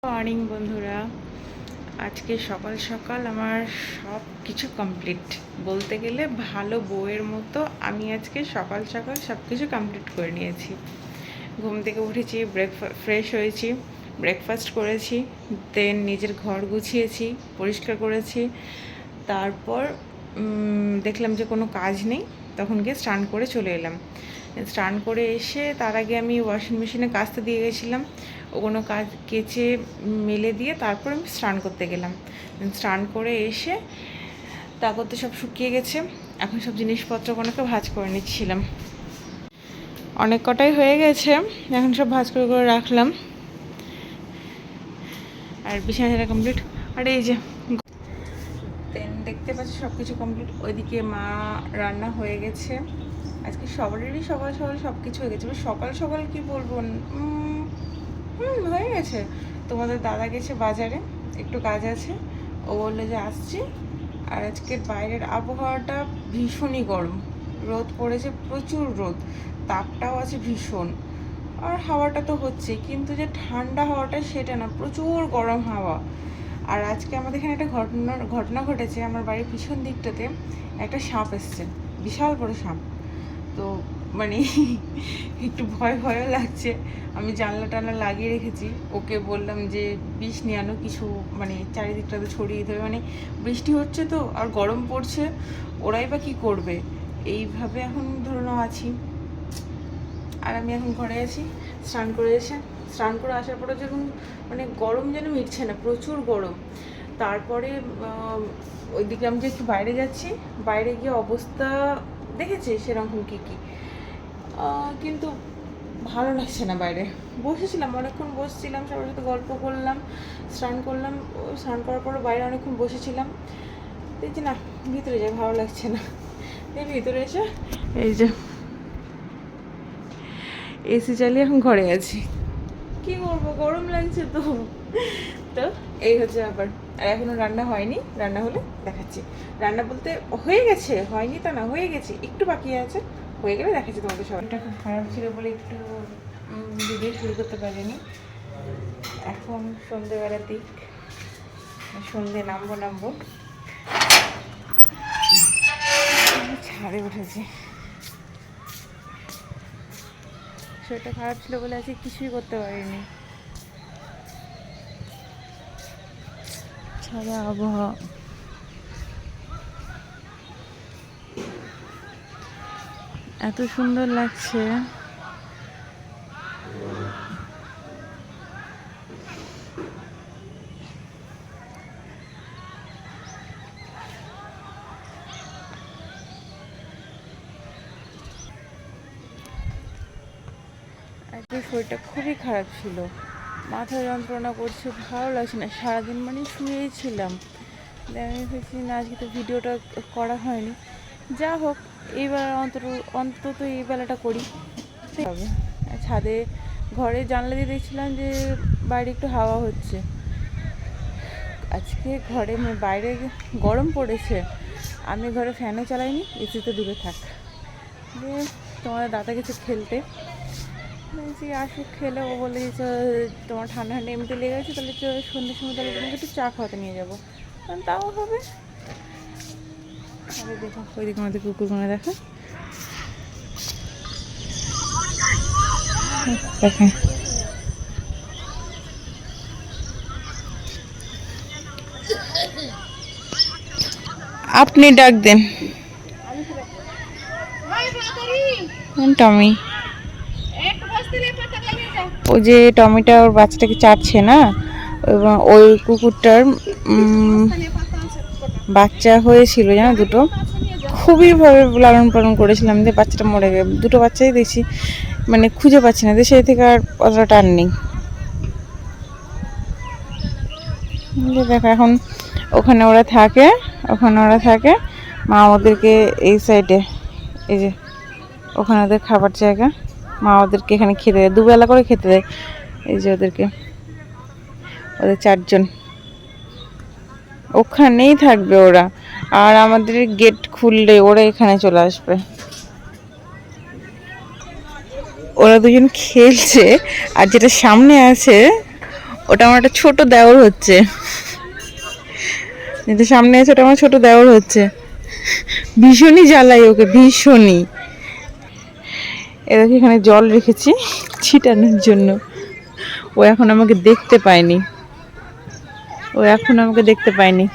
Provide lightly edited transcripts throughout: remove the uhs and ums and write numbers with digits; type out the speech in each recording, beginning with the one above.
Morning বন্ধুরা, আজকে সকাল সকাল আমার সব কিছু কমপ্লিট, বলতে গেলে ভালো বউয়ের মতো আমি আজকে সকাল সকাল সব কিছু কমপ্লিট করে নিয়েছি। ঘুম থেকে উঠেছি, ফ্রেশ হয়েছি, ব্রেকফাস্ট করেছি, দেন নিজের ঘর গুছিয়েছি, পরিষ্কার করেছি। তারপর দেখলাম যে কোনো কাজ নেই, তখন গিয়ে স্নান করে চলে এলাম। স্নান করে এসে তার আগে আমি ওয়াশিং মেশিনে কাচতে দিয়ে গেছিলাম, ওগুলো কাজ কেচে মেলে দিয়ে তারপর আমি স্নান করতে গেলাম। স্নান করে এসে তারপর তো সব শুকিয়ে গেছে, এখন সব জিনিসপত্রগুলোকে ভাঁজ করে নিচ্ছিলাম। অনেক কটাই হয়ে গেছে, এখন সব ভাঁজ করে করে রাখলাম। আর বিছানা কমপ্লিট। আর এই যে দেখতে পাচ্ছি সব কিছু কমপ্লিট। ওইদিকে মা রান্না হয়ে গেছে। আজকে সবারই সকাল সকাল সব কিছু হয়ে গেছে। সকাল সকাল কি বলবো, হয়ে গেছে। তোমাদের দাদা গেছে বাজারে, একটু কাজ আছে, ও বললো যে আসছি। আর আজকের বাইরের আবহাওয়াটা ভীষণই গরম, রোদ পড়েছে, প্রচুর রোদ, তাপটাও আছে ভীষণ। আর হাওয়াটা তো হচ্ছে, কিন্তু যে ঠান্ডা হাওয়াটা সেটা না, প্রচুর গরম হাওয়া। আর আজকে আমাদের এখানে একটা ঘটনা ঘটেছে। আমার বাড়ির পিছন দিকটাতে একটা সাপ এসছে, বিশাল বড় সাপ। তো মানে একটু ভয় ভয়ও লাগছে। আমি জানলা টানলা লাগিয়ে রেখেছি, ওকে বললাম যে বিষ নিয়ে আনো কিছু, মানে চারিদিকটাতে ছড়িয়ে দিতে হবে। মানে বৃষ্টি হচ্ছে তো, আর গরম পড়ছে, ওরাই বা কী করবে, এইভাবে এখন ধরুন আছি। আর আমি এখন ঘরে আছি, স্নান করে আসার পরে যখন মানে গরম যেন মিটছে না, প্রচুর গরম। তারপরে ওইদিকে আমি যে একটু বাইরে যাচ্ছি, বাইরে গিয়ে অবস্থা দেখেছি সেরকম কী কিন্তু ভালো লাগছে না। বাইরে বসেছিলাম, অনেকক্ষণ বসছিলাম, সবার সাথে গল্প করলাম, স্নান করলাম। স্নান করার পরে বাইরে অনেকক্ষণ বসেছিলাম, দেখছি না ভিতরে যাই, ভালো লাগছে না। ভিতরে এসে এই যে এসি চালিয়ে এখন ঘরে আছি। কি করবো, গরম লাগছে তো। তো এই হচ্ছে ব্যাপার। আর এখনো রান্না হয়নি, রান্না হলে দেখাচ্ছি। রান্না বলতে হয়ে গেছে, হয়নি তা না, হয়ে গেছে, একটু বাকি আছে, হয়ে গেলে দেখাচ্ছি তোমাদের সবাইটা। খুব খারাপ ছিল বলে একটু ভিডিও শুরু করতে পারিনি। এখন সন্ধ্যেবেলার দিক, সন্ধ্যে নামবো ছাদে উঠেছি। শরীরটা খারাপ ছিল বলে আজকে কিছুই করতে পারিনি। ছাদে আবহাওয়া এত সুন্দর লাগছে। আজকে শরীরটা খুবই খারাপ ছিল, মাথা যন্ত্রণা করছে, ভালো লাগছে না, সারাদিন মানে শুয়েই ছিলাম। আমি ভেবেছি না আজকে তো ভিডিওটা করা হয়নি, যা হোক এইবার অন্তত এই বেলাটা করি হবে। ছাদে ঘরে জানলা দিয়ে দেখছিলাম যে বাইরে একটু হাওয়া হচ্ছে। আজকে ঘরে বাইরে গরম পড়েছে, আমি ঘরে ফ্যানও চালাইনি, এসিতে দূরে থাক দিয়ে তোমাদের দাদা কিছু খেলতে বলছি, আসুক খেলে। ও বলে যে তোমার ঠান্ডা ঠান্ডা এমনিতে লেগে গেছে, তাহলে সন্ধ্যের সময় তাহলে তোমাকে একটু চা খাওয়াতে নিয়ে যাবো, তাও হবে। আরে দেখো ওইদিকে আমাদের কুকুরগুলো দেখা, দেখেন আপনি ডাক দেন টমি। ওই যে টমিটা ওর বাচ্চাটাকে চাটছে না, এবং ওই কুকুরটার বাচ্চা হয়েছিল জানো, দুটো। খুবই ভাবে লালন পালন করেছিলাম, দিয়ে বাচ্চাটা মরে গেল। দুটো বাচ্চাই দেখছি, মানে খুঁজে পাচ্ছি না, সেই থেকে আর অতটা টান নেই। দেখো এখন ওখানে ওরা থাকে, মা ওদেরকে এই সাইডে, এই যে ওখানে ওদের খাবার জায়গা, মা ওদেরকে এখানে খেতে দেয়, দুবেলা করে খেতে দেয়। এই যে ওদের 4 জন ওখানেই থাকবে ওরা, আর আমাদের গেট খুললে ওরা এখানে চলে আসবে। ওরা দুজন খেলছে, আর যেটা সামনে আছে ওটা আমার একটা ছোট দেওর হচ্ছে। যেটা সামনে আছে ওটা আমার ছোট দেওর হচ্ছে। ভীষণই জ্বালাই ওকে, ভীষণই। এদেরকে এখানে জল রেখেছি ছিটানোর জন্য। ও এখন আমাকে দেখতে পায়নি,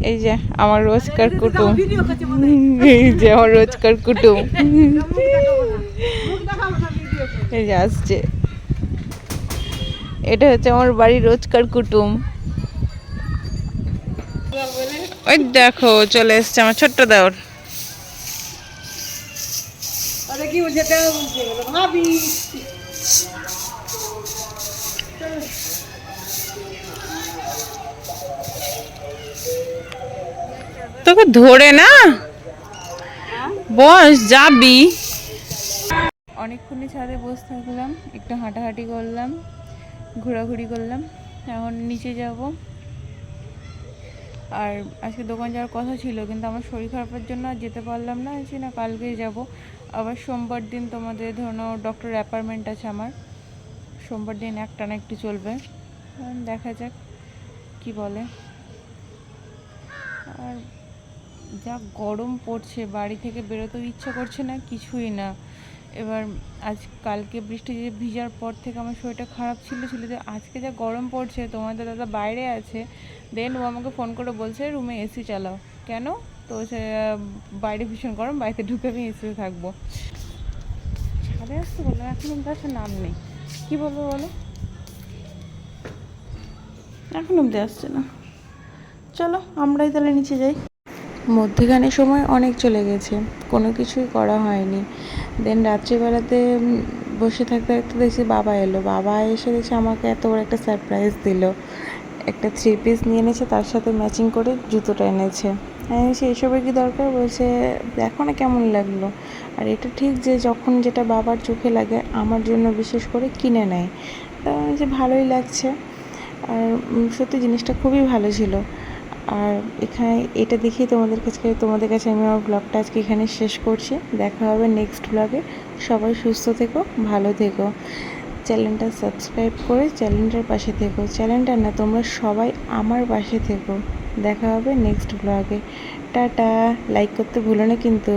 এই যে আমার রোজকার কুটুম, এই যে আমার রোজকার কুটুম, এই যে আসছে। এটা হচ্ছে আমার বাড়ির রোজকার কুটুম। ওই দেখো চলে এসছে আমার ছোট্ট দেওর। তোকে ধরে না বস যাবি। অনেকক্ষণই ছাদে বসে থাকলাম, একটু হাঁটাহাঁটি করলাম, ঘোরাঘুরি করলাম। এখন নিচে যাব। আর আজকে দোকান যাওয়ার কথা ছিল, কিন্তু আমার শরীর খারাপের জন্য আর যেতে পারলাম না। আছি না কালকেই যাব। আবার সোমবার দিন তোমাদের ধরো ডক্টর অ্যাপয়েন্টমেন্ট আছে আমার। সোমবার দিন একটানা একটু চলবে, দেখা যাক কি বলে। আর যা গরম পড়ছে, বাড়ি থেকে বেরোতেও ইচ্ছা করছে না, কিছুই না। এবার কালকে বৃষ্টি যে ভিজার পর থেকে আমার শরীরটা খারাপ ছিল যে আজকে যা গরম পড়ছে, তোমাদের দাদা বাইরে আছে, দেন ও আমাকে ফোন করে বলছে রুমে এসি চালাও। কেন? তো সে বাইরে ভীষণ গরম, বাড়িতে ঢুকে আমি এসিতে থাকবো। ছাদে আসতে বললাম, এখন অব্দি নাম নেই, কি বলবো বলো? এখন অব্দি আসছে না। চলো আমরাই তাহলে নিচে যাই। মধ্যেখানে সময় অনেক চলে গেছে, কোনো কিছুই করা হয়নি। দেন রাত্রিবেলাতে বসে থাকতে থাকতে দেখছি বাবা এলো। বাবা এসে দেখছি আমাকে এত বড় একটা সারপ্রাইজ দিল। একটা 3 পিস নিয়ে এনেছে, তার সাথে ম্যাচিং করে জুতোটা এনেছে। হ্যাঁ, সে এসবের কি দরকার? বলছে দেখো না কেমন লাগলো। আর এটা ঠিক যে যখন যেটা বাবার চোখে লাগে আমার জন্য বিশেষ করে কিনে নেয়। তা যে ভালোই লাগছে। আর সত্যি জিনিসটা খুবই ভালো ছিল। আর এখানে এটা দেখেই তোমাদের কাছে আমি আমার ব্লগটা আজকে এখানে শেষ করছি। দেখা হবে নেক্সট ব্লগে। সবাই সুস্থ থেকো, ভালো থেকো। চ্যানেলটা সাবস্ক্রাইব করে চ্যানেলটার পাশে থেকো। চ্যানেলটা না, তোমরা সবাই আমার পাশে থেকো। দেখা হবে নেক্সট ব্লগে। টাটা। লাইক করতে ভুলো না কিন্তু।